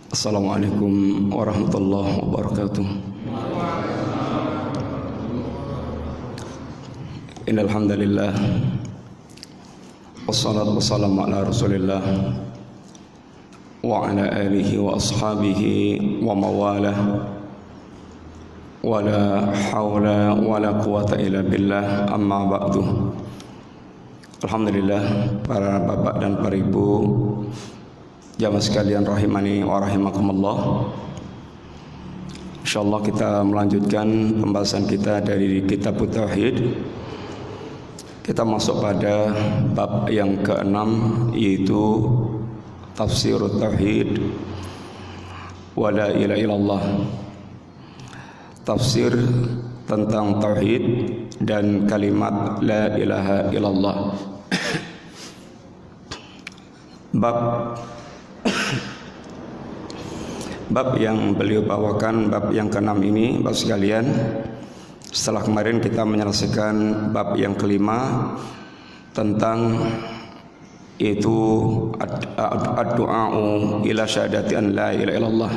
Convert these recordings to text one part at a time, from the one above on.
Assalamualaikum warahmatullahi wabarakatuh. Innal hamdalillah wassalatu wassalamu ala Rasulillah wa ala alihi wa ashabihi wa mawalah wa la hawla wa la quwata illa billah, amma ba'du. Alhamdulillah, para bapak dan para ibu jamaah sekalian rahimani wa rahimakumullah. Insyaallah kita melanjutkan pembahasan kita dari kitab Tauhid. Kita masuk pada bab yang ke-6, yaitu tafsir Tauhid wa la ilaha illallah. Tafsir tentang tauhid dan kalimat la ilaha illallah. Bab yang beliau bawakan, bab yang ke-6 ini, bab sekalian, setelah kemarin kita menyelesaikan bab yang kelima tentang yaitu ad-du'a'u ila syahadati an la ilaha illallah.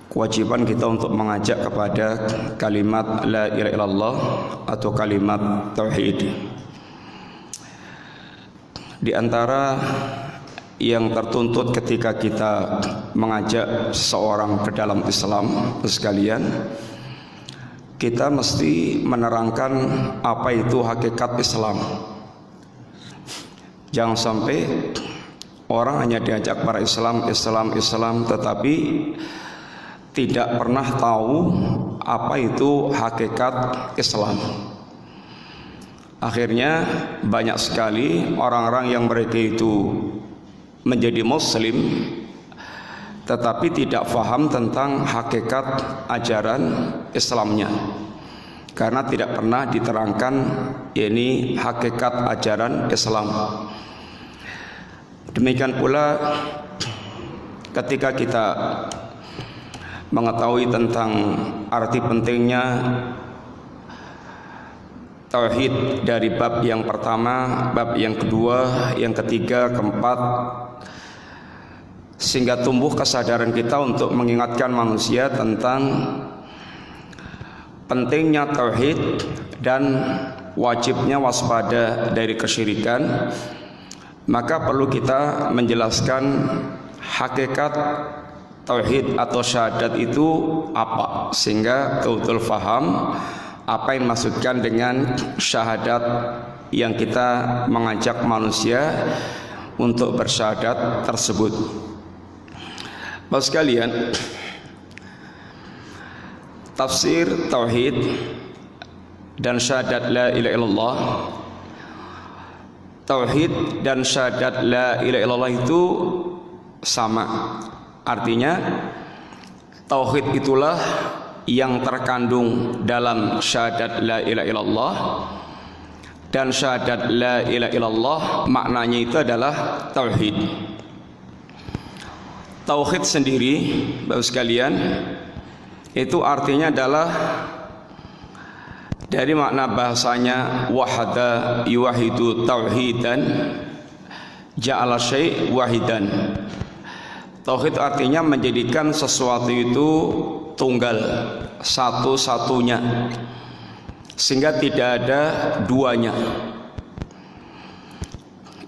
Kewajiban kita untuk mengajak kepada kalimat la ilaha illallah atau kalimat tauhid. Di antara yang tertuntut ketika kita mengajak seseorang ke dalam Islam sekalian, kita mesti menerangkan apa itu hakikat Islam. Jangan sampai orang hanya diajak para Islam, tetapi tidak pernah tahu apa itu hakikat Islam. Akhirnya banyak sekali orang-orang yang mereka itu menjadi muslim tetapi tidak faham tentang hakikat ajaran Islamnya, karena tidak pernah diterangkan ini hakikat ajaran Islam. Demikian pula ketika kita mengetahui tentang arti pentingnya tauhid dari bab yang pertama, bab yang kedua, yang ketiga, keempat, sehingga tumbuh kesadaran kita untuk mengingatkan manusia tentang pentingnya tauhid dan wajibnya waspada dari kesyirikan, maka perlu kita menjelaskan hakikat tauhid atau syahadat itu apa, sehingga betul-betul faham apa yang dimaksudkan dengan syahadat yang kita mengajak manusia untuk bersyahadat tersebut. Bapak sekalian, tafsir tauhid dan syahadat la ilaha illallah, tauhid dan syahadat la ilaha illallah itu sama. Artinya tauhid itulah yang terkandung dalam syahadat la ilaha illallah, dan syahadat la ilaha illallah maknanya itu adalah tauhid. Tauhid sendiri, Bapak sekalian, itu artinya adalah dari makna bahasanya wahada yuwahidu tauhidan, ja'ala syai' wahidan. Tauhid artinya menjadikan sesuatu itu tunggal, satu-satunya, sehingga tidak ada duanya.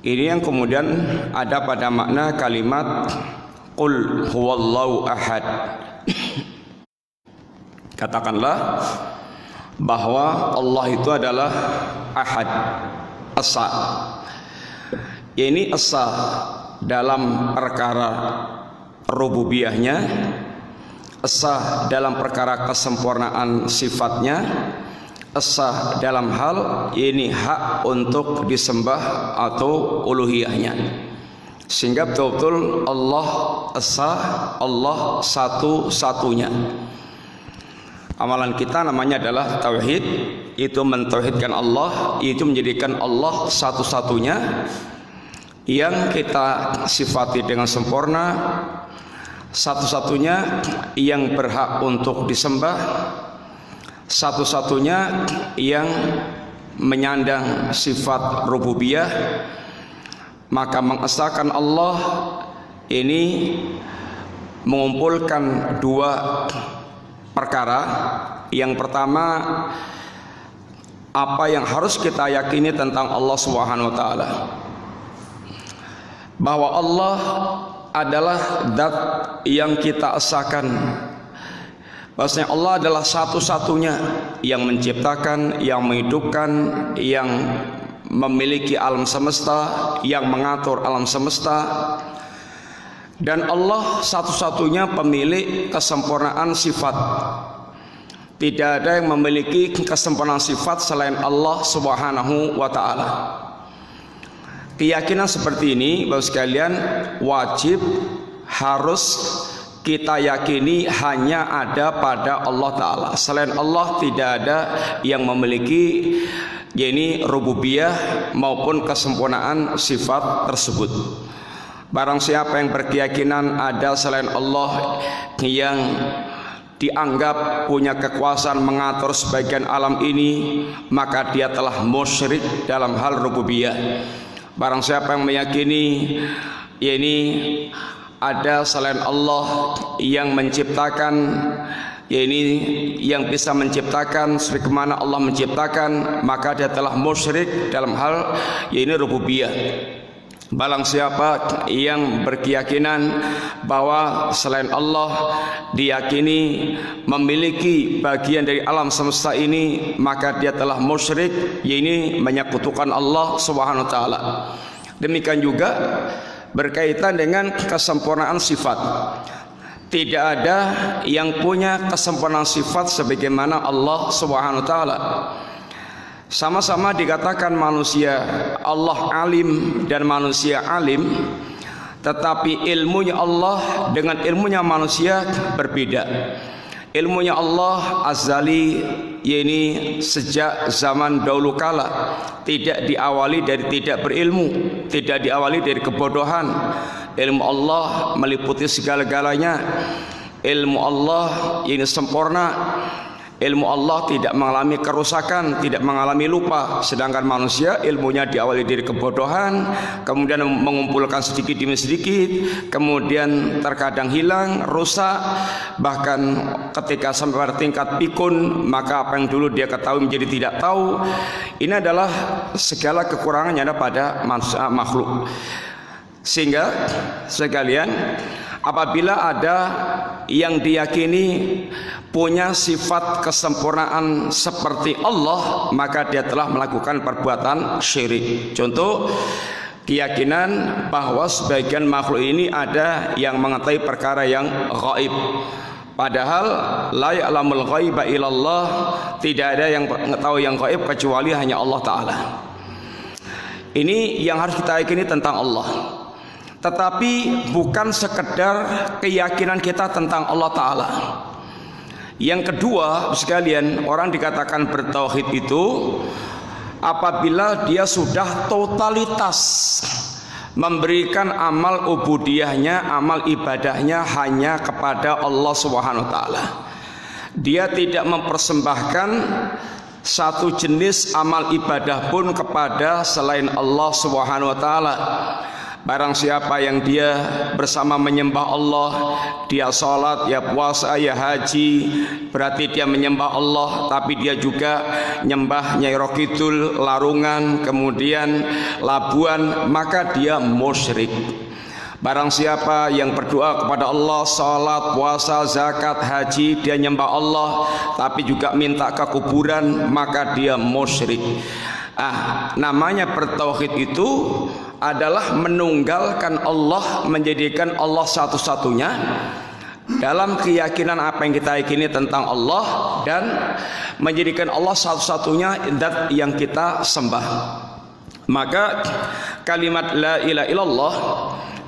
Ini yang kemudian ada pada makna kalimat Qul huwallahu ahad. Katakanlah bahwa Allah itu adalah ahad, esa. Ini esa dalam perkara rububiyahnya, esa dalam perkara kesempurnaan sifatnya, esa dalam hal ini hak untuk disembah atau uluhiyahnya. Sehingga betul-betul Allah esa, Allah satu-satunya. Amalan kita namanya adalah tauhid, itu mentauhidkan Allah, itu menjadikan Allah satu-satunya yang kita sifati dengan sempurna, satu-satunya yang berhak untuk disembah, satu-satunya yang menyandang sifat rububiyah. Maka mengesahkan Allah ini mengumpulkan dua perkara. Yang pertama, apa yang harus kita yakini tentang Allah Subhanahu wa taala, bahwa Allah adalah zat yang kita esakan, bahwasanya Allah adalah satu-satunya yang menciptakan, yang menghidupkan, yang memiliki alam semesta, yang mengatur alam semesta. Dan Allah satu-satunya pemilik kesempurnaan sifat. Tidak ada yang memiliki kesempurnaan sifat selain Allah Subhanahu wa taala. Keyakinan seperti ini, Bapak sekalian, wajib harus kita yakini hanya ada pada Allah taala. Selain Allah tidak ada yang memiliki rububiyah maupun kesempurnaan sifat tersebut. Barang siapa yang berkeyakinan ada selain Allah yang dianggap punya kekuasaan mengatur sebagian alam ini, maka dia telah musyrik dalam hal rububiyah. Barang siapa yang meyakini ada selain Allah yang menciptakan, yang bisa menciptakan sebagaimana Allah menciptakan, maka dia telah musyrik dalam hal rububiyah. Barang siapa yang berkeyakinan bahwa selain Allah diyakini memiliki bagian dari alam semesta ini, maka dia telah musyrik, menyekutukan Allah Subhanahu wa taala. Demikian juga berkaitan dengan kesempurnaan sifat. Tidak ada yang punya kesempurnaan sifat sebagaimana Allah Subhanahu wa taala. Sama-sama dikatakan manusia Allah alim dan manusia alim, tetapi ilmunya Allah dengan ilmunya manusia berbeda. Ilmunya Allah azali, sejak zaman dahulu kala, tidak diawali dari tidak berilmu, tidak diawali dari kebodohan. Ilmu Allah meliputi segala-galanya. Ilmu Allah ini sempurna. Ilmu Allah tidak mengalami kerusakan, tidak mengalami lupa. Sedangkan manusia ilmunya diawali dari kebodohan, kemudian mengumpulkan sedikit demi sedikit, kemudian terkadang hilang, rusak. Bahkan ketika sampai pada tingkat pikun, maka apa yang dulu dia ketahui menjadi tidak tahu. Ini adalah segala kekurangannya ada pada makhluk. Sehingga sekalian, apabila ada yang diyakini punya sifat kesempurnaan seperti Allah, maka dia telah melakukan perbuatan syirik. Contoh, keyakinan bahwa sebagian makhluk ini ada yang mengetahui perkara yang gaib, padahal la ya'lamul ghaiba illallah, tidak ada yang mengetahui yang gaib kecuali hanya Allah taala. Ini yang harus kita yakini tentang Allah. Tetapi bukan sekedar keyakinan kita tentang Allah taala. Yang kedua, sekalian, orang dikatakan bertauhid itu apabila dia sudah totalitas memberikan amal ubudiyahnya, amal ibadahnya hanya kepada Allah Subhanahu wa taala. Dia tidak mempersembahkan satu jenis amal ibadah pun kepada selain Allah Subhanahu wa taala. Barang siapa yang dia bersama menyembah Allah, dia sholat, ya puasa, ya haji, berarti dia menyembah Allah, tapi dia juga nyembah Nyai Rokidul, Larungan, kemudian Labuan, maka dia musyrik. Barang siapa yang berdoa kepada Allah, sholat, puasa, zakat, haji, dia nyembah Allah, tapi juga minta ke kuburan, maka dia musyrik. Namanya bertauhid itu adalah menunggalkan Allah, menjadikan Allah satu-satunya dalam keyakinan apa yang kita yakini tentang Allah, dan menjadikan Allah satu-satunya zat yang kita sembah. Maka kalimat la ilaha illallah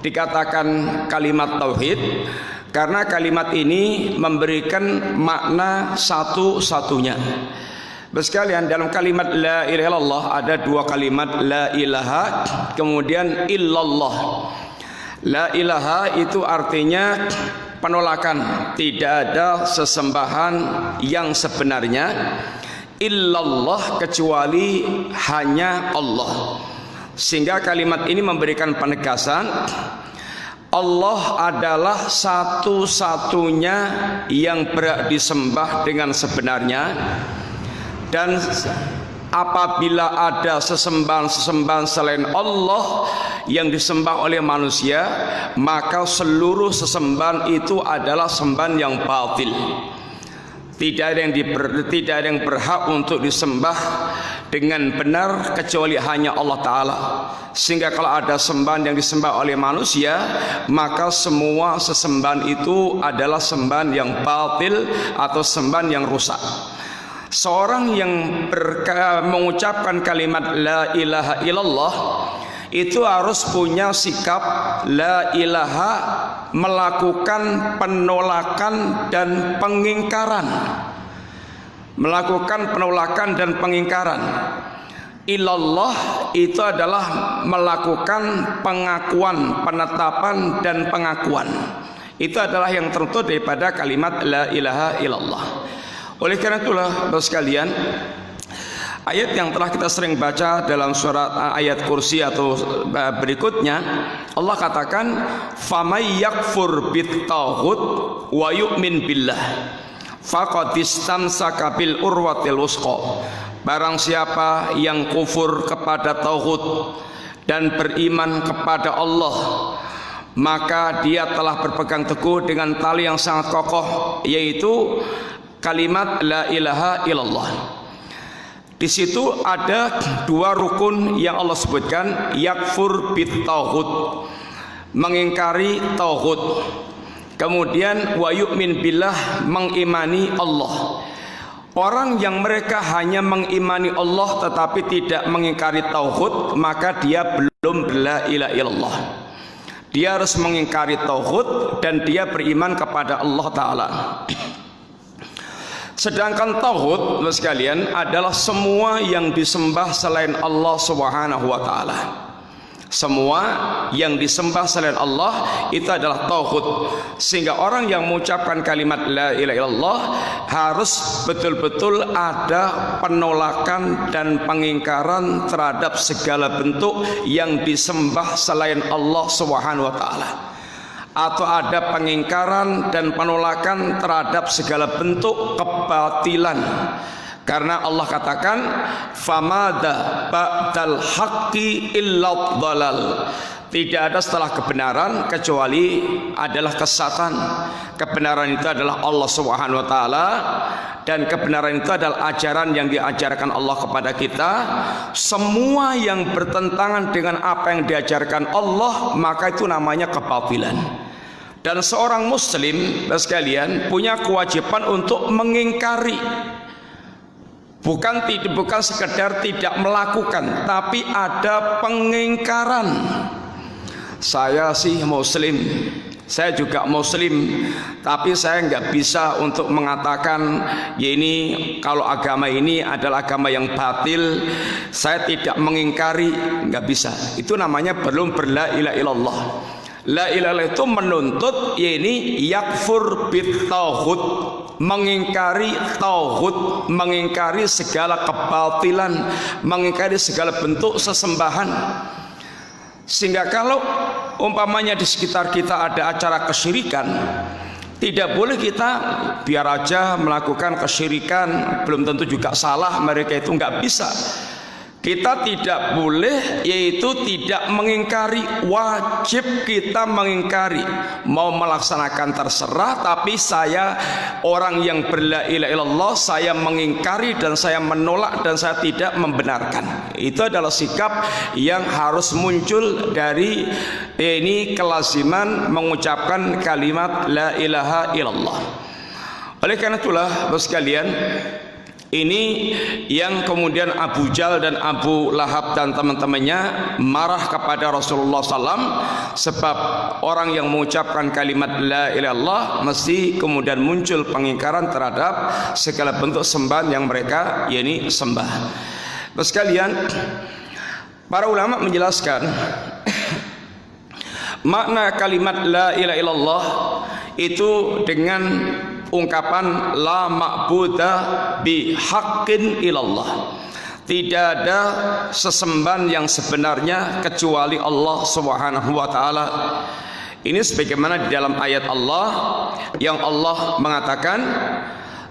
dikatakan kalimat tauhid karena kalimat ini memberikan makna satu-satunya. Sekalian, dalam kalimat la ilaha illallah ada dua kalimat, la ilaha kemudian illallah. La ilaha itu artinya penolakan, tidak ada sesembahan yang sebenarnya illallah kecuali hanya Allah. Sehingga kalimat ini memberikan penegasan Allah adalah satu-satunya yang berhak disembah dengan sebenarnya, dan apabila ada sesembahan-sesembahan selain Allah yang disembah oleh manusia, maka seluruh sesembahan itu adalah sembahan yang batil. Tidak ada yang berhak untuk disembah dengan benar kecuali hanya Allah Ta'ala. Sehingga kalau ada sembahan yang disembah oleh manusia, maka semua sesembahan itu adalah sembahan yang batil atau sembahan yang rusak. Seorang yang mengucapkan kalimat la ilaha illallah itu harus punya sikap la ilaha, melakukan penolakan dan pengingkaran. Melakukan penolakan dan pengingkaran. Ilallah itu adalah melakukan pengakuan, penetapan dan pengakuan. Itu adalah yang tertutup daripada kalimat la ilaha illallah. Oleh karena itulah Bapak sekalian, ayat yang telah kita sering baca dalam surat ayat kursi atau berikutnya, Allah katakan famay yakfur bit-taghut wa yu'min billah faqad istamsaka bil urwatil wusqa. Barang siapa yang kufur kepada tauhid dan beriman kepada Allah, maka dia telah berpegang teguh dengan tali yang sangat kokoh, yaitu kalimat la ilaha illallah. Di situ ada dua rukun yang Allah sebutkan, yakfur bit tauhid, mengingkari tauhid. Kemudian wa yu'min billah, mengimani Allah. Orang yang mereka hanya mengimani Allah tetapi tidak mengingkari tauhid, maka dia belum la ilaha illallah. Dia harus mengingkari tauhid dan dia beriman kepada Allah Ta'ala. Sedangkan tauhid, sekalian, adalah semua yang disembah selain Allah Subhanahu wa Ta'ala. Semua yang disembah selain Allah itu adalah tauhid. Sehingga orang yang mengucapkan kalimat la ilaha illallah harus betul-betul ada penolakan dan pengingkaran terhadap segala bentuk yang disembah selain Allah Subhanahu wa Ta'ala, atau ada pengingkaran dan penolakan terhadap segala bentuk kebatilan. Karena Allah katakan famada ba'dal haqqi illa dhalal. Tidak ada setelah kebenaran kecuali adalah kesesatan. Kebenaran itu adalah Allah Subhanahu wa Ta'ala, dan kebenaran itu adalah ajaran yang diajarkan Allah kepada kita. Semua yang bertentangan dengan apa yang diajarkan Allah, maka itu namanya kebatilan. Dan seorang muslim sekalian punya kewajiban untuk mengingkari. Bukan sekedar tidak melakukan, tapi ada pengingkaran. Saya sih muslim, saya juga muslim, tapi saya nggak bisa untuk mengatakan ya ini kalau agama ini adalah agama yang batil, saya tidak mengingkari, nggak bisa. Itu namanya belum berla ilaha illallah. La ilaha itu menuntut ini yakfur bit tauhid, mengingkari tauhid, mengingkari segala kebatilan, mengingkari segala bentuk sesembahan. Sehingga kalau umpamanya di sekitar kita ada acara kesyirikan, tidak boleh kita biar aja melakukan kesyirikan, belum tentu juga salah, mereka itu nggak bisa. Kita tidak boleh, yaitu tidak mengingkari. Wajib kita mengingkari. Mau melaksanakan terserah, tapi saya orang yang berla ilaha illallah, saya mengingkari dan saya menolak dan saya tidak membenarkan. Itu adalah sikap yang harus muncul dari ini kelaziman mengucapkan kalimat la ilaha illallah. Oleh karena itulah Bapak sekalian, ini yang kemudian Abu Jahal dan Abu Lahab dan teman-temannya marah kepada Rasulullah SAW, sebab orang yang mengucapkan kalimat la ilaha illallah mesti kemudian muncul pengingkaran terhadap segala bentuk sembahan yang mereka yakni sembah. Terus sekalian, para ulama menjelaskan makna kalimat la ilaha illallah itu dengan ungkapan la ma'buda bi haqqin illallah. Tidak ada sesembahan yang sebenarnya kecuali Allah Subhanahu wa Ta'ala. Ini sebagaimana di dalam ayat Allah yang Allah mengatakan,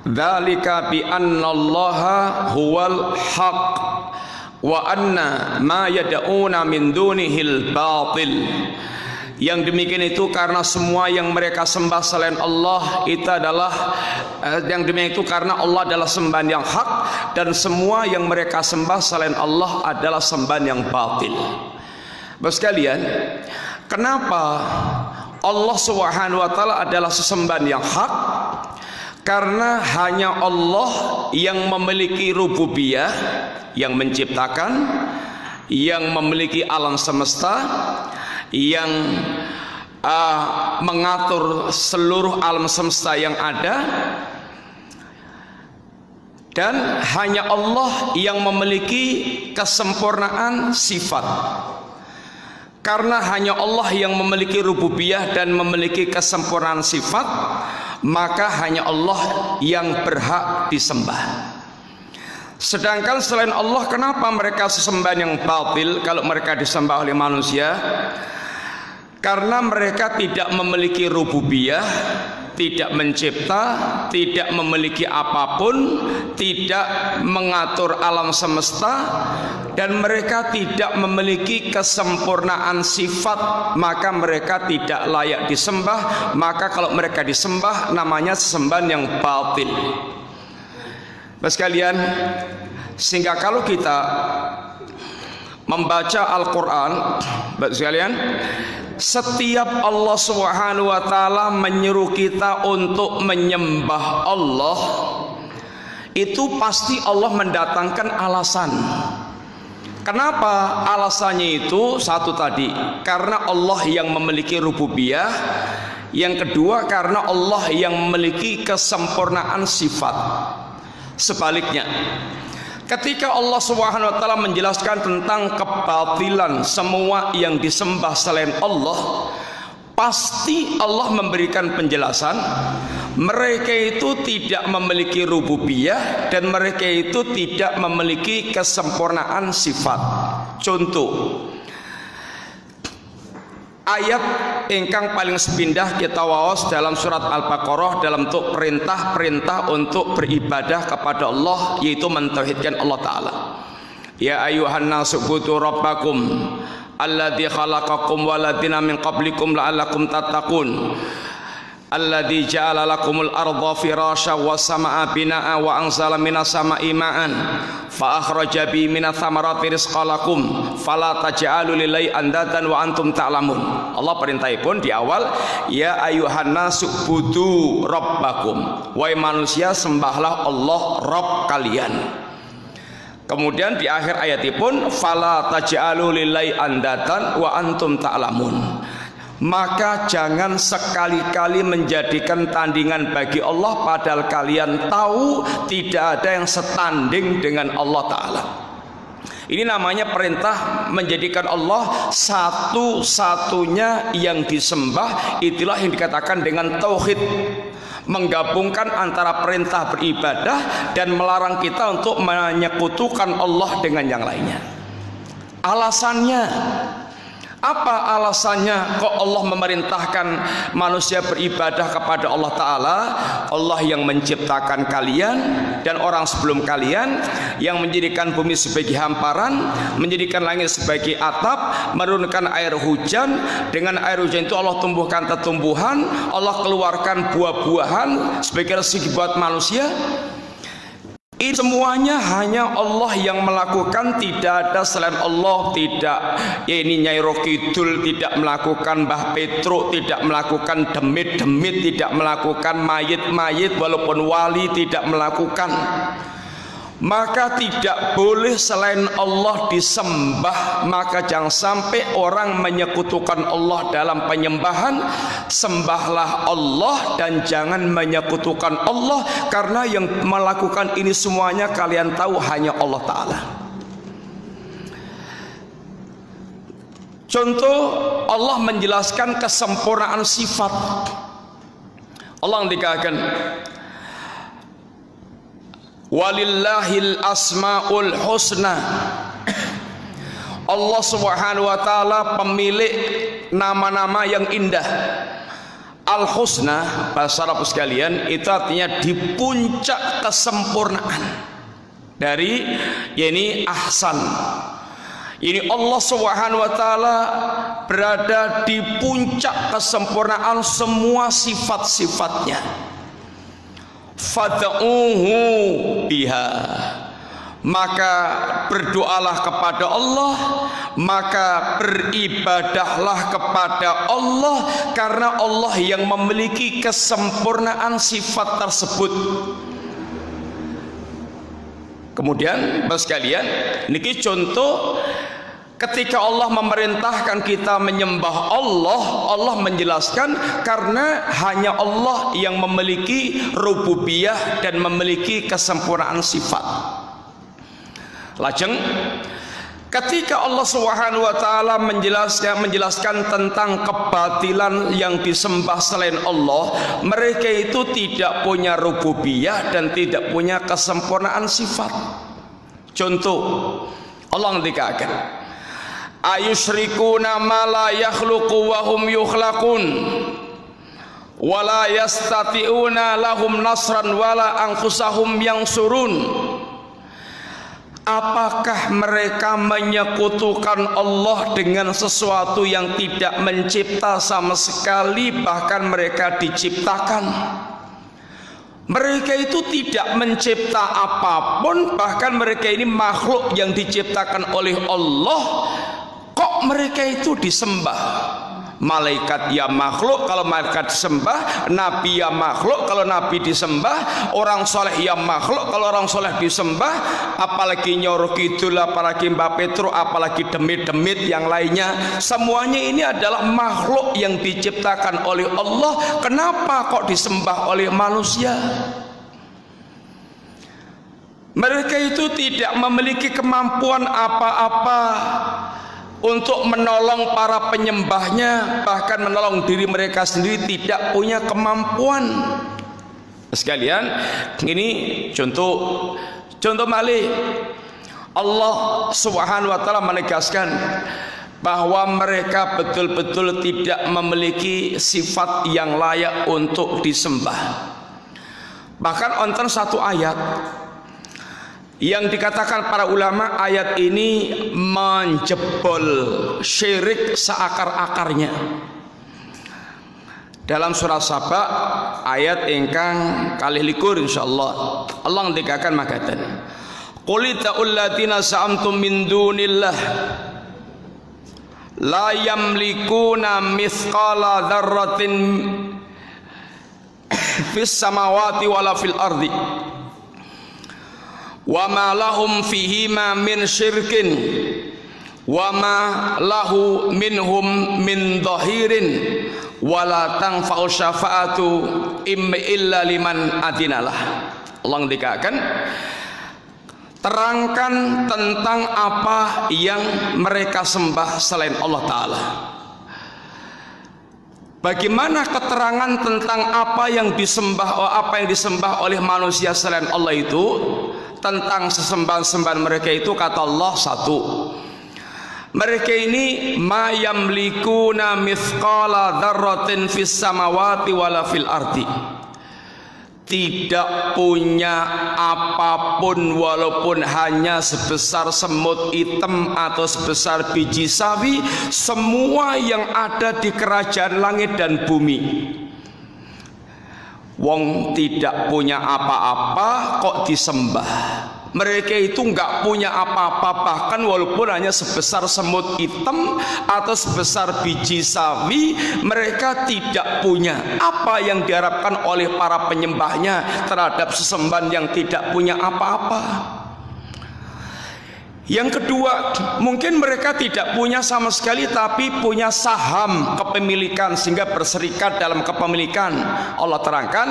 dzalika bi annallaha huwal haq wa anna ma yad'una min dunihil batil. Yang demikian itu karena semua yang mereka sembah selain Allah itu adalah yang demikian itu karena Allah adalah sembahan yang hak, dan semua yang mereka sembah selain Allah adalah sembahan yang batil. Bapak sekalian, kenapa Allah Subhanahu wa taala adalah sesembahan yang hak? Karena hanya Allah yang memiliki rububiyah, yang menciptakan, yang memiliki alam semesta, yang mengatur seluruh alam semesta yang ada, dan hanya Allah yang memiliki kesempurnaan sifat. Karena hanya Allah yang memiliki rububiyah dan memiliki kesempurnaan sifat, maka hanya Allah yang berhak disembah. Sedangkan selain Allah, kenapa mereka sesembahan yang batil kalau mereka disembah oleh manusia? Karena mereka tidak memiliki rububiyah, tidak mencipta, tidak memiliki apapun, tidak mengatur alam semesta, dan mereka tidak memiliki kesempurnaan sifat, maka mereka tidak layak disembah. Maka kalau mereka disembah, namanya sesembahan yang batil. Bapak sekalian, sehingga kalau kita membaca Al-Quran, Bapak sekalian, setiap Allah Subhanahu wa taala menyuruh kita untuk menyembah Allah, itu pasti Allah mendatangkan alasan. Kenapa alasannya itu? Satu tadi, karena Allah yang memiliki rububiyah. Yang kedua, karena Allah yang memiliki kesempurnaan sifat. Sebaliknya, ketika Allah Subhanahu wa taala menjelaskan tentang kebatilan semua yang disembah selain Allah, pasti Allah memberikan penjelasan mereka itu tidak memiliki rububiyah dan mereka itu tidak memiliki kesempurnaan sifat. Contoh ayat ingkang paling sepindah kita waos dalam surat Al-Baqarah dalam bentuk perintah untuk beribadah kepada Allah, yaitu mentauhidkan Allah Ta'ala. Ya ayuhan nasu ubudu rabbakum alladzi khalaqakum waladina min qablikum la'allakum tattaqun alladzi ja'ala lakumul arda firasya was samaa binaa wa anzala minas samaa'i ma'an fa akhraja bi minats thamarati rizqalakum fala taj'alu lillahi andatan wa antum ta'lamun. Allah perintahipun di awal, ya ayuhan nasu budu rabbakum, wahai manusia sembahlah Allah Rabb kalian. Kemudian di akhir ayatipun fala taj'alu lillahi andatan wa antum ta'lamun. Maka jangan sekali-kali menjadikan tandingan bagi Allah padahal kalian tahu tidak ada yang setanding dengan Allah Ta'ala. Ini namanya perintah menjadikan Allah satu-satunya yang disembah. Itulah yang dikatakan dengan tauhid, menggabungkan antara perintah beribadah dan melarang kita untuk menyekutukan Allah dengan yang lainnya. Alasannya apa? Alasannya kok Allah memerintahkan manusia beribadah kepada Allah Ta'ala? Allah yang menciptakan kalian dan orang sebelum kalian, yang menjadikan bumi sebagai hamparan, menjadikan langit sebagai atap, menurunkan air hujan. Dengan air hujan itu Allah tumbuhkan tumbuhan, Allah keluarkan buah-buahan sebagai rezeki buat manusia. Ini semuanya hanya Allah yang melakukan, tidak ada selain Allah. Tidak, ya ini Nyai Rokidul tidak melakukan, Mbah Petro tidak melakukan, demit-demit tidak melakukan, mayit-mayit walaupun wali tidak melakukan. Maka tidak boleh selain Allah disembah. Maka jangan sampai orang menyekutukan Allah dalam penyembahan. Sembahlah Allah dan jangan menyekutukan Allah, karena yang melakukan ini semuanya kalian tahu hanya Allah Ta'ala. Contoh, Allah menjelaskan kesempurnaan sifat. Allah dikatakan walillahil asmaul husna, Allah Subhanahu wa taala pemilik nama-nama yang indah. Al-Husna bahasa Arab sekalian itu artinya di puncak kesempurnaan dari yakni ahsan. Ini Allah Subhanahu wa taala berada di puncak kesempurnaan semua sifat-sifatnya. Fad'uhu biha, maka berdoalah kepada Allah, maka beribadahlah kepada Allah, karena Allah yang memiliki kesempurnaan sifat tersebut. Kemudian Bapak sekalian, niki contoh ketika Allah memerintahkan kita menyembah Allah, Allah menjelaskan karena hanya Allah yang memiliki rububiyah dan memiliki kesempurnaan sifat. Lajeng ketika Allah Subhanahu wa taala menjelaskan tentang kebatilan yang disembah selain Allah, mereka itu tidak punya rububiyah dan tidak punya kesempurnaan sifat. Contoh, Allah ngendikaken, ayusyrikuna ma la yakhluqu wa hum yukhlaqun wa la yastati'una lahum nasran wala anfusahum yansurun. Apakah mereka menyekutukan Allah dengan sesuatu yang tidak mencipta sama sekali, bahkan mereka diciptakan? Mereka itu tidak mencipta apapun, bahkan mereka ini makhluk yang diciptakan oleh Allah. Kok mereka itu disembah? Malaikat ya makhluk, kalau malaikat disembah. Nabi ya makhluk, kalau nabi disembah. Orang soleh ya makhluk, kalau orang soleh disembah. Apalagi Nyoro Kidul, apalagi Mbak Petro, apalagi demit-demit yang lainnya. Semuanya ini adalah makhluk yang diciptakan oleh Allah. Kenapa kok disembah oleh manusia? Mereka itu tidak memiliki kemampuan apa-apa untuk menolong para penyembahnya, bahkan menolong diri mereka sendiri tidak punya kemampuan. Sekalian, ini contoh malih. Allah Subhanahu wa taala menegaskan bahwa mereka betul-betul tidak memiliki sifat yang layak untuk disembah. Bahkan wonten satu ayat yang dikatakan para ulama, ayat ini menjebol syirik seakar-akarnya. Dalam surah Saba ayat ingkang kalih likur insyaallah, Allah ngendikaken makaten, qul ta'ul ladina sa'amtum min dunillah la yamlikuna mithqala dzarratin fis samawati wala fil ardi wa ma lahum fihi ma min syirkin wa ma lahu minhum min dhahirin wa la tanfa'u syafa'atu illa liman adinalah. Allah ngendikaken, terangkan tentang apa yang mereka sembah selain Allah Ta'ala. Bagaimana keterangan tentang apa yang disembah oleh manusia selain Allah itu? Tentang sesembahan-sembahan mereka itu, kata Allah, satu, mereka ini ma yamlikuna mithqala dzarratin fis samawati wala fil ardi, tidak punya apapun walaupun hanya sebesar semut hitam atau sebesar biji sawi, semua yang ada di kerajaan langit dan bumi. Wong tidak punya apa-apa kok disembah. Mereka itu nggak punya apa-apa, bahkan walaupun hanya sebesar semut hitam atau sebesar biji sawi, mereka tidak punya. Apa yang diharapkan oleh para penyembahnya terhadap sesembahan yang tidak punya apa-apa? Yang kedua, mungkin mereka tidak punya sama sekali, tapi punya saham kepemilikan sehingga berserikat dalam kepemilikan. Allah terangkan,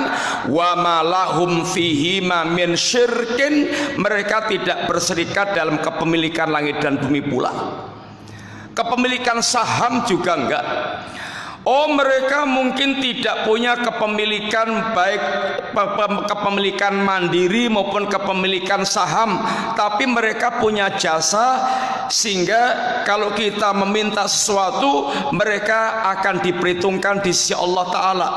wa ma lahum fihi ma min syirkin, mereka tidak berserikat dalam kepemilikan langit dan bumi pula. Kepemilikan saham juga enggak. Oh, mereka mungkin tidak punya kepemilikan, baik kepemilikan mandiri maupun kepemilikan saham, tapi mereka punya jasa, sehingga kalau kita meminta sesuatu mereka akan diperhitungkan di sisi Allah Ta'ala.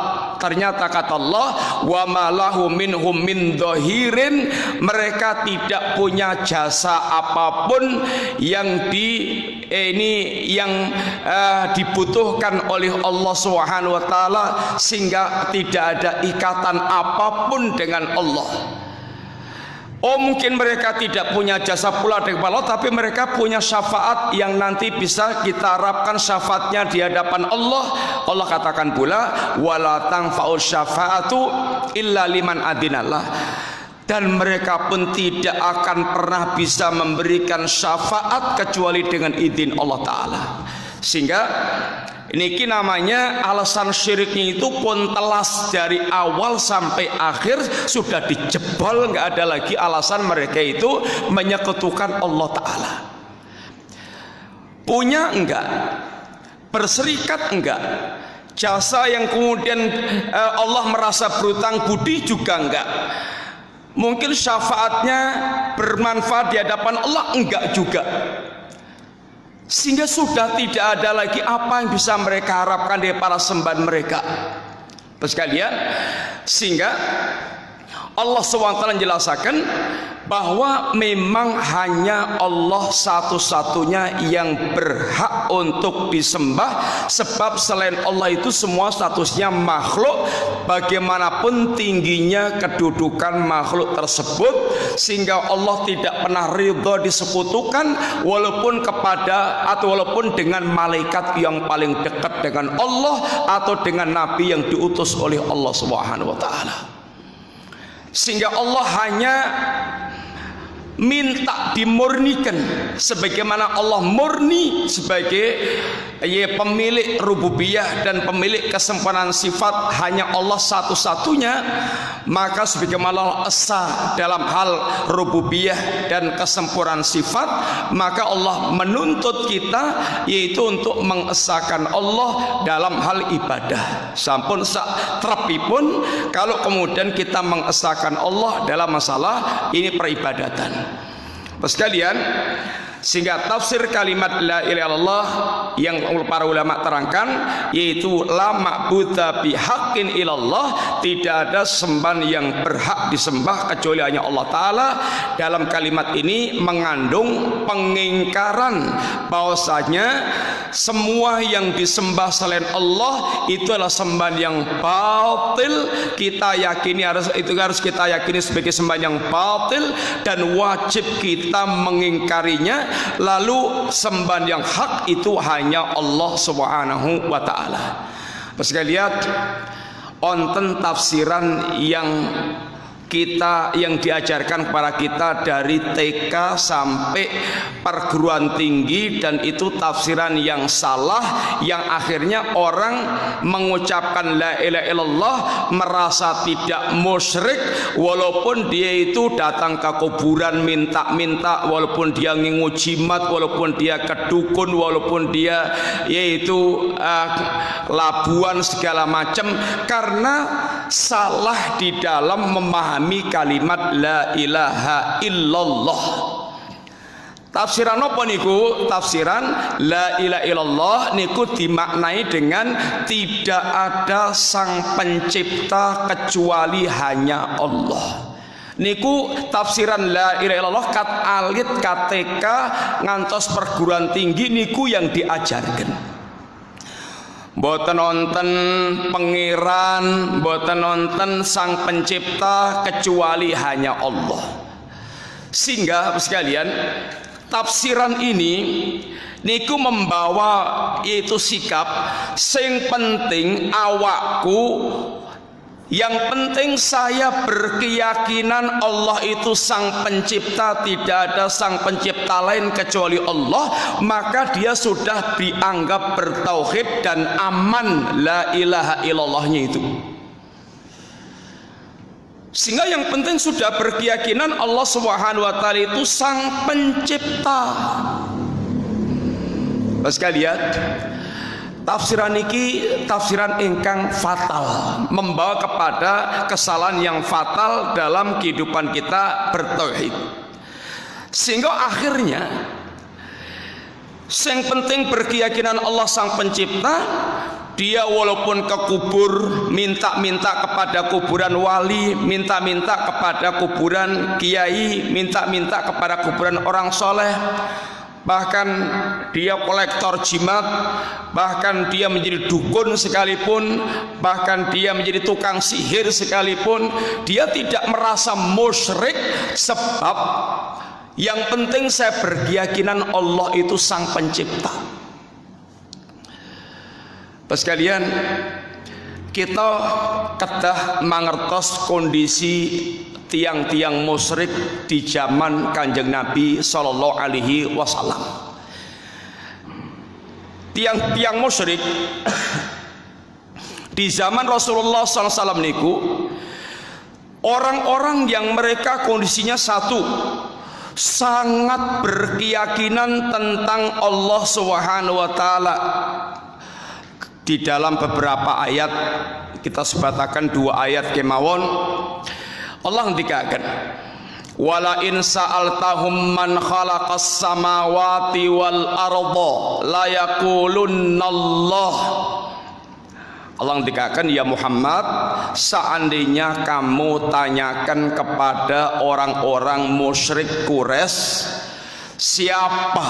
Ternyata kata Allah, wa malahu minhum min dhahirin, mereka tidak punya jasa apapun yang dibutuhkan oleh Allah Subhanahu wa taala, sehingga tidak ada ikatan apapun dengan Allah. Oh, mungkin mereka tidak punya jasa pula dengan Allah, tapi mereka punya syafaat yang nanti bisa kita harapkan syafaatnya di hadapan Allah. Allah katakan pula, wala tanfa'u syafa'atu illa liman adinallah. Dan mereka pun tidak akan pernah bisa memberikan syafaat kecuali dengan izin Allah Ta'ala. Sehingga ini namanya alasan syiriknya itu pun telas dari awal sampai akhir sudah dijebol, nggak ada lagi alasan mereka itu menyekutukan Allah Ta'ala. Punya enggak, berserikat enggak, jasa yang kemudian Allah merasa berutang budi juga enggak. Mungkin syafaatnya bermanfaat di hadapan Allah, enggak juga. Sehingga sudah tidak ada lagi apa yang bisa mereka harapkan dari para sembahan mereka. Sekalian, sehingga Allah SWT menjelaskan bahwa memang hanya Allah satu-satunya yang berhak untuk disembah, sebab selain Allah itu semua statusnya makhluk, bagaimanapun tingginya kedudukan makhluk tersebut, sehingga Allah tidak pernah ridha disekutukan walaupun dengan malaikat yang paling dekat dengan Allah atau dengan nabi yang diutus oleh Allah Subhanahu wa taala. Sehingga Allah hanya minta dimurnikan, sebagaimana Allah murni sebagai pemilik rububiyah dan pemilik kesempurnaan sifat, hanya Allah satu-satunya. Maka sebagaimana Allah esa dalam hal rububiyah dan kesempurnaan sifat, maka Allah menuntut kita yaitu untuk mengesahkan Allah dalam hal ibadah. Sampun sak trepipun kalau kemudian kita mengesahkan Allah dalam masalah ini peribadatan. Sekalian, sehingga tafsir kalimat la ilaha illallah yang para ulama terangkan yaitu la ma'budha bihaqqin illallah, tidak ada sembahan yang berhak disembah kecuali hanya Allah Ta'ala. Dalam kalimat ini mengandung pengingkaran bahwasanya semua yang disembah selain Allah itu adalah sembahan yang batil. Kita yakini harus kita yakini sebagai sembahan yang batil dan wajib kita mengingkarinya. Lalu sembahan yang hak itu hanya Allah Subhanahu wa taala. Sekalian, onten tafsiran yang diajarkan kepada kita dari TK sampai perguruan tinggi, dan itu tafsiran yang salah, yang akhirnya orang mengucapkan la ilaha illallah merasa tidak musyrik walaupun dia itu datang ke kuburan minta-minta, walaupun dia ngingu jimat, walaupun dia ke dukun, walaupun dia yaitu labuan segala macam, karena salah di dalam memahami kalimat la ilaha illallah. Tafsiran apa niku? Tafsiran la ilaha illallah niku dimaknai dengan tidak ada sang pencipta kecuali hanya Allah. Niku tafsiran la ilaha illallah kat alit KTK ngantos perguruan tinggi niku yang diajarkan. Boten nonton pangeran, boten nonton sang pencipta kecuali hanya Allah. Sehingga sekalian, tafsiran ini niku membawa yaitu sikap sing penting awakku, yang penting saya berkeyakinan Allah itu sang pencipta, tidak ada sang pencipta lain kecuali Allah, maka dia sudah dianggap bertauhid dan aman la ilaha illallahnya itu. Sehingga yang penting sudah berkeyakinan Allah Subhanahu wa taala itu sang pencipta. Sekalian, tafsiran iki tafsiran ingkang fatal, membawa kepada kesalahan yang fatal dalam kehidupan kita bertauhid. Sehingga akhirnya yang penting berkeyakinan Allah sang pencipta. Dia walaupun ke kubur minta-minta kepada kuburan wali, minta-minta kepada kuburan kiai, minta-minta kepada kuburan orang soleh, bahkan dia kolektor jimat, bahkan dia menjadi dukun sekalipun, bahkan dia menjadi tukang sihir sekalipun, dia tidak merasa musyrik, sebab yang penting saya berkeyakinan Allah itu sang pencipta. Sekalian, kita kedah mangertos kondisi tiang-tiang musyrik di zaman Kanjeng Nabi Sallallahu Alaihi Wasallam. Tiang-tiang musyrik di zaman Rasulullah Sallallahu Alaihi Wasallam niku orang-orang yang mereka kondisinya satu, sangat berkeyakinan tentang Allah Subhanahu Wa Taala. Di dalam beberapa ayat kita sebatakan 2 ayat kemawon Allah ngendikaken wala in sa'altahum man khalaqas samawati wal arda la yaqulunallah. Allah ngendikaken, ya Muhammad, seandainya kamu tanyakan kepada orang-orang musyrik Quraisy siapa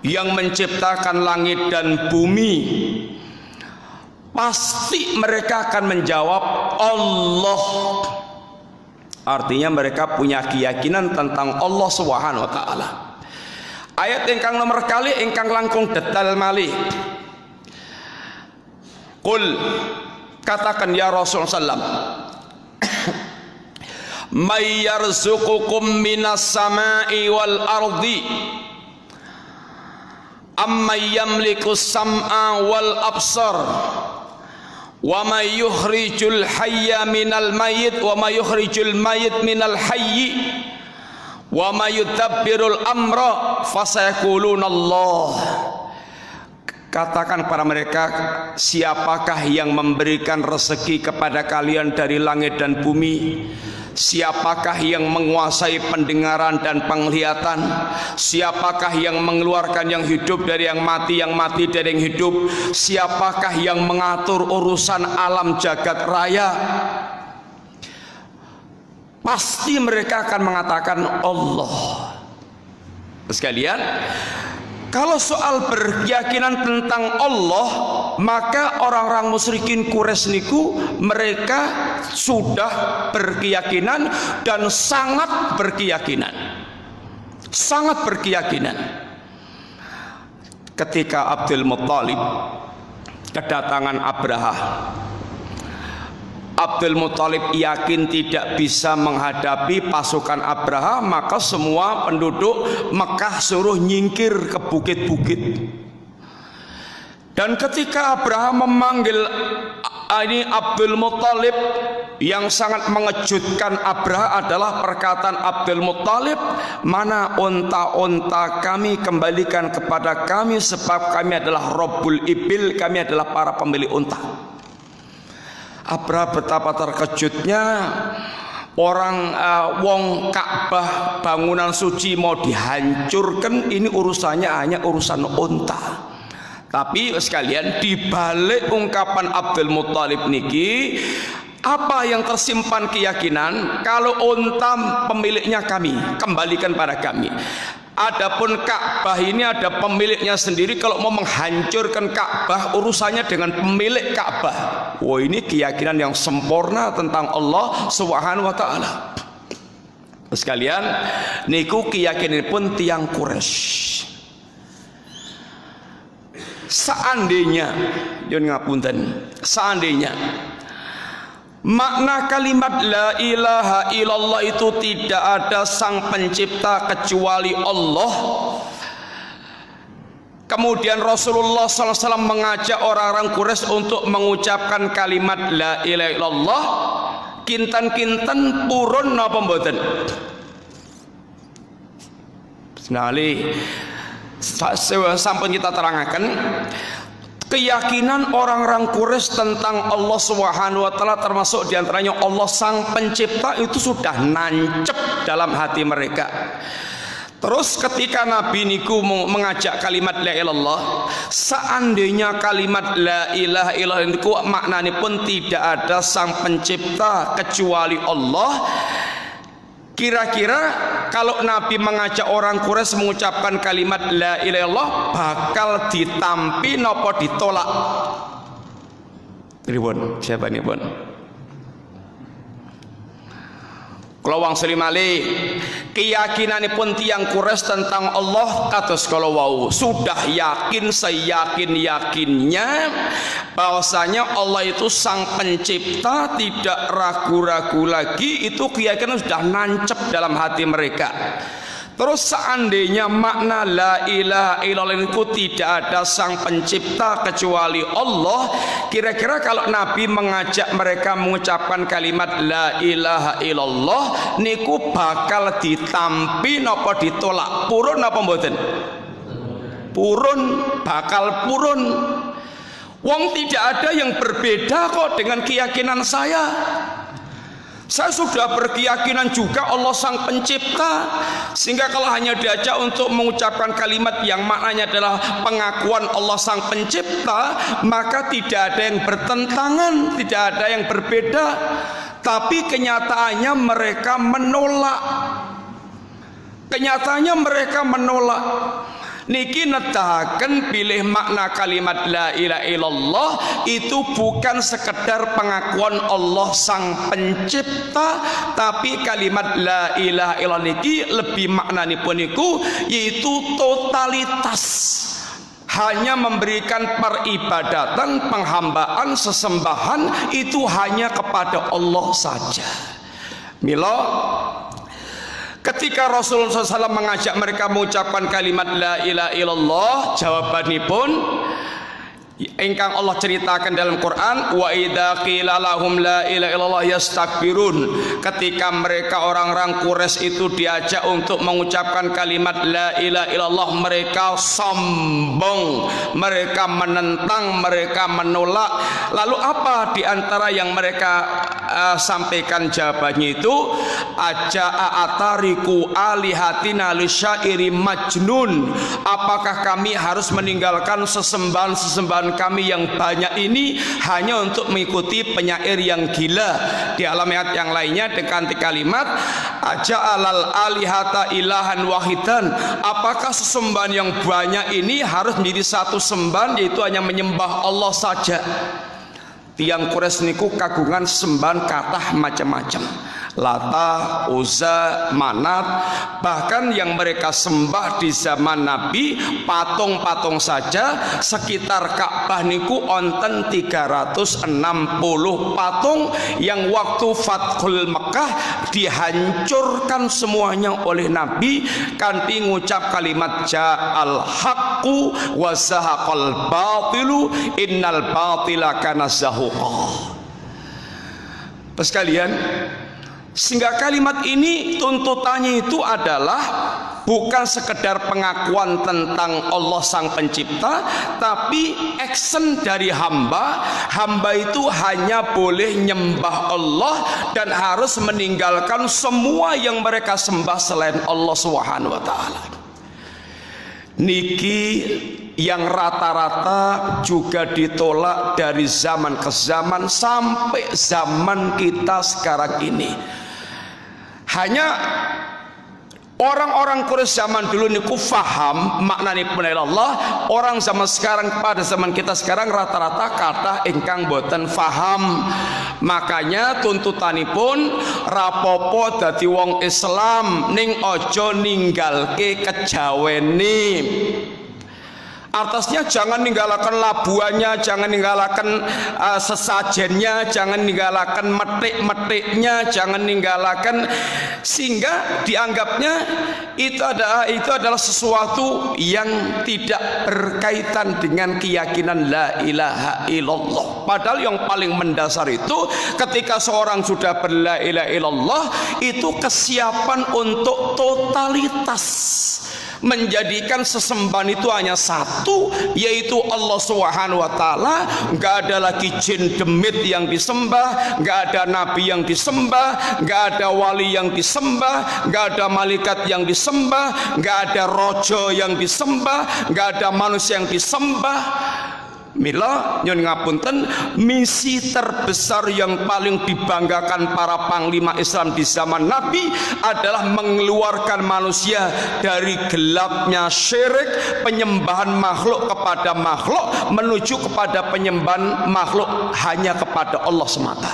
yang menciptakan langit dan bumi, pasti mereka akan menjawab Allah. Artinya mereka punya keyakinan tentang Allah Subhanahu wa taala. Ayat ingkang nomor kali ingkang langkung detail malih. Qul, katakan ya Rasulullah sallam, may yarzuqukum minas samai wal ardi amma yamliku sam'a wal absar wa may yukhrijul hayya minal mayyit wa may yukhrijul mayyit minal hayyi wa may yudabbirul amra fasayaquluna Allah. Katakan kepada mereka, siapakah yang memberikan rezeki kepada kalian dari langit dan bumi? Siapakah yang menguasai pendengaran dan penglihatan? Siapakah yang mengeluarkan yang hidup dari yang mati dari yang hidup? Siapakah yang mengatur urusan alam jagat raya? Pasti mereka akan mengatakan Allah. Sekalian, kalau soal berkeyakinan tentang Allah, maka orang-orang musyrikin Quraisy niku mereka sudah berkeyakinan dan sangat berkeyakinan. Sangat berkeyakinan. Ketika Abdul Muttalib kedatangan Abraha, Abdul Muttalib yakin tidak bisa menghadapi pasukan Abraha, maka semua penduduk Mekah suruh nyingkir ke bukit-bukit. Dan ketika Abraha memanggil ini Abdul Muttalib, yang sangat mengejutkan Abraha adalah perkataan Abdul Muttalib, mana unta-unta kami kembalikan kepada kami, sebab kami adalah Rabbul Ibil, kami adalah para pemilik unta. Abraha betapa terkejutnya, orang wong Ka'bah bangunan suci mau dihancurkan, ini urusannya hanya urusan unta. Tapi sekalian, dibalik ungkapan Abdul Muttalib niki, apa yang tersimpan keyakinan kalau unta pemiliknya kami, kembalikan pada kami. Adapun Ka'bah ini ada pemiliknya sendiri, kalau mau menghancurkan Ka'bah urusannya dengan pemilik Ka'bah. Wah, ini keyakinan yang sempurna tentang Allah Subhanahu wa taala. Sekalian, niku keyakinan pun tiang Quraisy. Seandainya, yon ngapunten, seandainya makna kalimat la ilaha illallah itu tidak ada sang pencipta kecuali Allah, kemudian Rasulullah SAW mengajak orang-orang Quraisy untuk mengucapkan kalimat la ilaha illallah, kinten-kinten purun napa mboten? Senali sampun kita terangkan, keyakinan orang-orang Quraisy tentang Allah Subhanahu wa taala, termasuk diantaranya Allah Sang Pencipta, itu sudah nancep dalam hati mereka. Terus ketika Nabi niku mengajak kalimat la ilallah, seandainya kalimat la ilaha illallah niku maknanya pun tidak ada sang pencipta kecuali Allah, kira-kira kalau Nabi mengajak orang Quraisy mengucapkan kalimat la ilaha illallah bakal ditampi nopo ditolak? Ribon, siapa nih bon? Kalau wang selimali keyakinanipun tiang Quraisy tentang Allah kados kalau wau sudah yakin seyakin-yakinnya bahwasanya Allah itu sang pencipta, tidak ragu-ragu lagi, itu keyakinan sudah nancep dalam hati mereka. Terus seandainya makna la ilaha illallah itu tidak ada sang pencipta kecuali Allah, kira-kira kalau Nabi mengajak mereka mengucapkan kalimat la ilaha illallah niku bakal ditampi napa ditolak? Purun napa mboten? Purun, bakal purun. Wong tidak ada yang berbeda kok dengan keyakinan saya. Saya sudah berkeyakinan juga Allah Sang Pencipta, sehingga kalau hanya diajak untuk mengucapkan kalimat yang maknanya adalah pengakuan Allah Sang Pencipta, maka tidak ada yang bertentangan, tidak ada yang berbeda. Tapi kenyataannya mereka menolak. Kenyataannya mereka menolak. Niki nedahaken pilih makna kalimat la ilaha illallah itu bukan sekedar pengakuan Allah Sang Pencipta, tapi kalimat la ilaha illallah niki lebih maknanipun niku yaitu totalitas, hanya memberikan peribadatan, penghambaan, sesembahan itu hanya kepada Allah saja. Mila ketika Rasulullah SAW mengajak mereka mengucapkan kalimat la ilaha illallah, jawabanipun ingkang Allah ceritakan dalam Quran, wa idza qila lahum la ilaha illallah yastakbirun. Ketika mereka orang-orang Quraisy itu diajak untuk mengucapkan kalimat la ilaha illallah, mereka sombong, mereka menentang, mereka menolak. Lalu apa di antara yang mereka sampaikan jawabannya itu? Aja'a atariku alihatina lisyairi majnun. Apakah kami harus meninggalkan sesembahan kami yang banyak ini hanya untuk mengikuti penyair yang gila? Di dalam ayat yang lainnya dengan kalimat aja'alal alihata ilahan wahidan. Apakah sesembahan yang banyak ini harus menjadi satu sembahan, yaitu hanya menyembah Allah saja? Tiang Quraisy niku kagungan sembahan kathah macam-macam, Lata, Uzza, Manat, bahkan yang mereka sembah di zaman Nabi patung-patung saja sekitar Ka'bah niku onten 360 patung yang waktu Fathul Mekah dihancurkan semuanya oleh Nabi kanthi ngucap kalimat ja'al haqqu wa zahaqal batilu innal batila kana zahuqa. Sekalian, sehingga kalimat ini tuntutannya itu adalah bukan sekedar pengakuan tentang Allah Sang Pencipta, tapi action dari hamba. Hamba itu hanya boleh nyembah Allah dan harus meninggalkan semua yang mereka sembah selain Allah Subhanahu wa taala. Niki yang rata-rata juga ditolak dari zaman ke zaman sampai zaman kita sekarang ini. Hanya orang-orang Quraisy zaman dulu niku faham maknanipun Allah. Orang zaman sekarang pada zaman kita sekarang rata-rata kathah ingkang boten faham. Makanya tuntutanipun rapopo dadi wong Islam ning aja ninggalke kejaweni. Artinya jangan ninggalakan labuannya, jangan ninggalakan sesajennya, jangan ninggalakan metik-metiknya, jangan ninggalakan, sehingga dianggapnya itu adalah sesuatu yang tidak berkaitan dengan keyakinan la ilaha illallah. Padahal yang paling mendasar itu ketika seorang sudah berla ilaha illallah itu kesiapan untuk totalitas. menjadikan sesembahan itu hanya satu, yaitu Allah Subhanahu wa taala. Enggak ada lagi jin demit yang disembah, enggak ada nabi yang disembah, enggak ada wali yang disembah, enggak ada malaikat yang disembah, enggak ada rojo yang disembah, enggak ada manusia yang disembah. Mila nyun ngapunten, misi terbesar yang paling dibanggakan para panglima Islam di zaman Nabi adalah mengeluarkan manusia dari gelapnya syirik, penyembahan makhluk kepada makhluk, menuju kepada penyembahan makhluk hanya kepada Allah semata.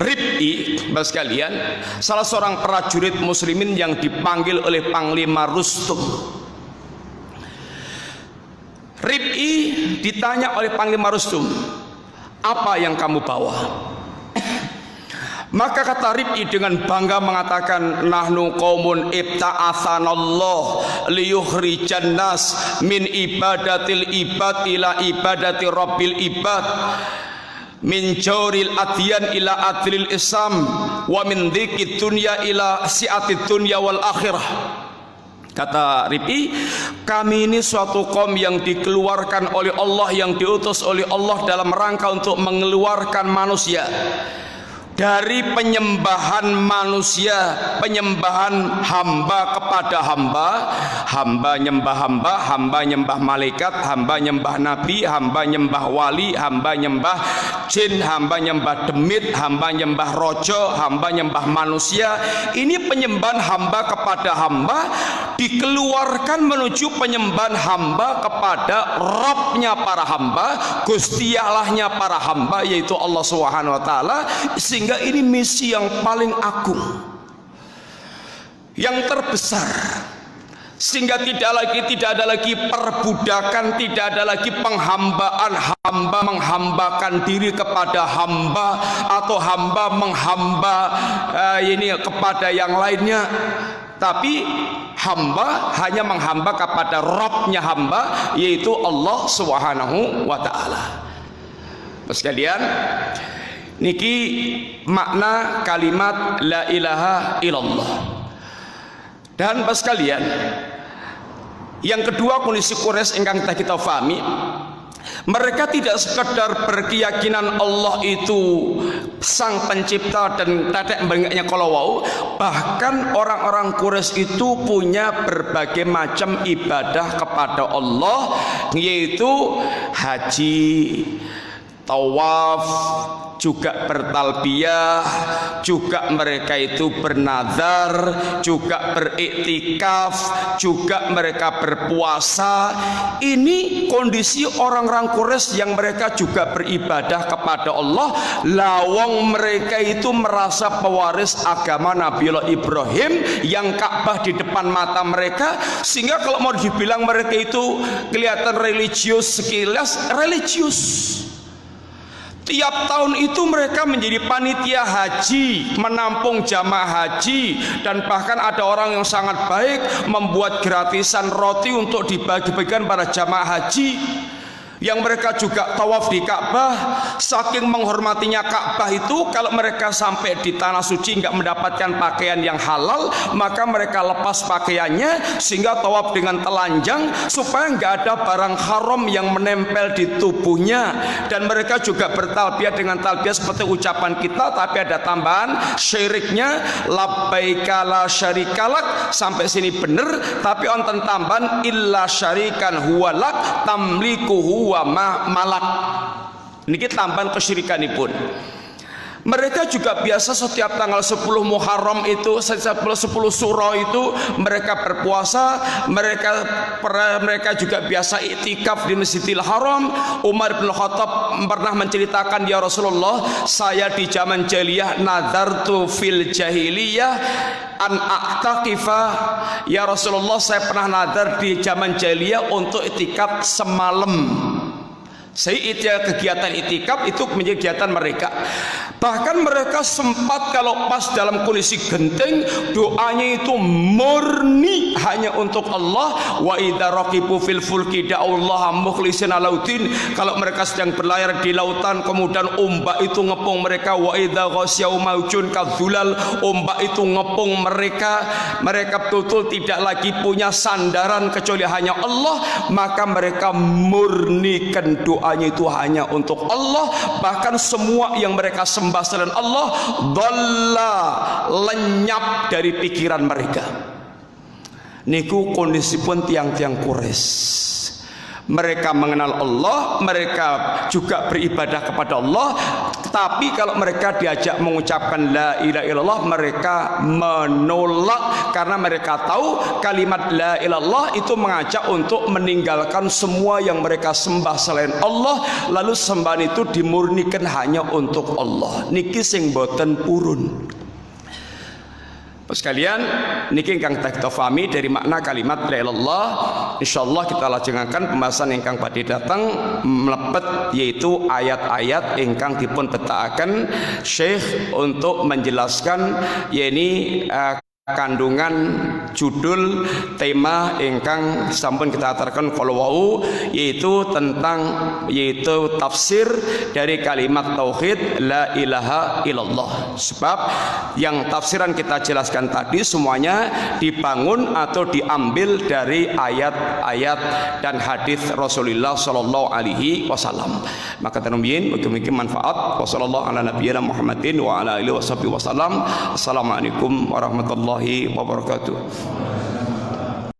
Rib'i, Bapak sekalian, salah seorang prajurit muslimin yang dipanggil oleh Panglima Rustum. Rib'i ditanya oleh Panglima Rustum, apa yang kamu bawa? Maka kata Rib'i dengan bangga mengatakan, nahnu qaumun ibta'atsanallah liyukhrijan nas min ibadatil ibad ila ibadati rabbil ibad, min jawril adyan ila adlil islam, wa min dzikid dunya ila si'atid dunya wal akhirah. Kata Rib'i, kami ini suatu kaum yang dikeluarkan oleh Allah, yang diutus oleh Allah dalam rangka untuk mengeluarkan manusia dari penyembahan manusia, penyembahan hamba kepada hamba, hamba nyembah hamba, hamba nyembah malaikat, hamba nyembah nabi, hamba nyembah wali, hamba nyembah jin, hamba nyembah demit, hamba nyembah rojo, hamba nyembah manusia. Ini penyembahan hamba kepada hamba, dikeluarkan menuju penyembahan hamba kepada Rabbnya para hamba, Gusti Allahnya para hamba, yaitu Allah Subhanahu wa taala. Sehingga ini misi yang paling agung, yang terbesar, sehingga tidak ada lagi perbudakan, tidak ada lagi penghambaan, hamba menghambakan diri kepada hamba atau hamba menghamba ini kepada yang lainnya, tapi hamba hanya menghamba kepada Rabbnya hamba, yaitu Allah Subhanahu wa taala. Sekalian, niki makna kalimat la ilaha illallah. Dan pas kalian, yang kedua kondisi Quraisy ingkang kita fahami, mereka tidak sekedar berkeyakinan Allah itu sang pencipta dan tetek bengeknya kolowau, bahkan orang-orang Quraisy itu punya berbagai macam ibadah kepada Allah, yaitu haji, tawaf, juga bertalbiyah, juga mereka itu bernazar, juga beriktikaf, juga mereka berpuasa. Ini kondisi orang-orang Quraisy yang mereka juga beribadah kepada Allah. Lawang mereka itu merasa pewaris agama Nabiullah Ibrahim yang Ka'bah di depan mata mereka, sehingga kalau mau dibilang mereka itu kelihatan religius, sekilas religius. Tiap tahun itu mereka menjadi panitia haji, menampung jamaah haji, dan bahkan ada orang yang sangat baik membuat gratisan roti untuk dibagi-bagikan pada jamaah haji. Yang mereka juga tawaf di Ka'bah. Saking menghormatinya Ka'bah itu, kalau mereka sampai di tanah suci nggak mendapatkan pakaian yang halal, maka mereka lepas pakaiannya sehingga tawaf dengan telanjang supaya nggak ada barang haram yang menempel di tubuhnya. Dan mereka juga bertalbiyah dengan talbiyah seperti ucapan kita, tapi ada tambahan syiriknya, labbaika la syarikalak. Sampai sini benar, tapi onten tambahan illa syarikan huwalak tamlikuhu wa malak. Niki tambahan kesyirikanipun. Mereka juga biasa setiap tanggal 10 Muharram itu, setiap 10 Suro itu mereka berpuasa. Mereka juga biasa iktikaf di Masjidil Haram. Umar bin Khattab pernah menceritakan, ya Rasulullah, saya di zaman jahiliyah nadartu fil jahiliyah an a'taqifa. Ya Rasulullah, saya pernah nadar di zaman jahiliyah untuk iktikaf semalam. Sehingga kegiatan itikaf itu menjadi kegiatan mereka. Bahkan mereka sempat kalau pas dalam kondisi genting, doanya itu murni hanya untuk Allah. Wa idza raqibu fil fulki da'ullaha mukhlishina lauddin. Kalau mereka sedang berlayar di lautan, kemudian ombak itu ngepung mereka. Wa idza ghasyau maujun kadzulal, ombak itu ngepung mereka. Mereka betul tidak lagi punya sandaran kecuali hanya Allah, maka mereka murnikan doanya itu hanya untuk Allah. Bahkan semua yang mereka sembah selain Allah dhalla, lenyap dari pikiran mereka. Niku kondisi pun tiang-tiang Quraisy. Mereka mengenal Allah, mereka juga beribadah kepada Allah, tapi kalau mereka diajak mengucapkan la ilaha illallah, mereka menolak karena mereka tahu kalimat la ilaha illallah itu mengajak untuk meninggalkan semua yang mereka sembah selain Allah, lalu sembahan itu dimurnikan hanya untuk Allah. Niki sing boten purun. Sekalian niki ingkang kita fahami dari makna kalimat la ilaha illallah. Insyaallah kita lajengaken pembahasan ingkang badhe datang mlebet, yaitu ayat-ayat ingkang dipun betakaken Syekh untuk menjelaskan yakni kandungan judul tema ingkang sampun kita aturkan kalau wau, yaitu tafsir dari kalimat tauhid la ilaha illallah. Sebab yang tafsiran kita jelaskan tadi semuanya dibangun atau diambil dari ayat-ayat dan hadis Rasulullah sallallahu alaihi wasallam. Maka tenumbien mugi-mugi manfaat. Wassallallahu ala nabiyyina Muhammadin wa ala alihi wasallam. Assalamualaikum warahmatullahi wabarakatuh.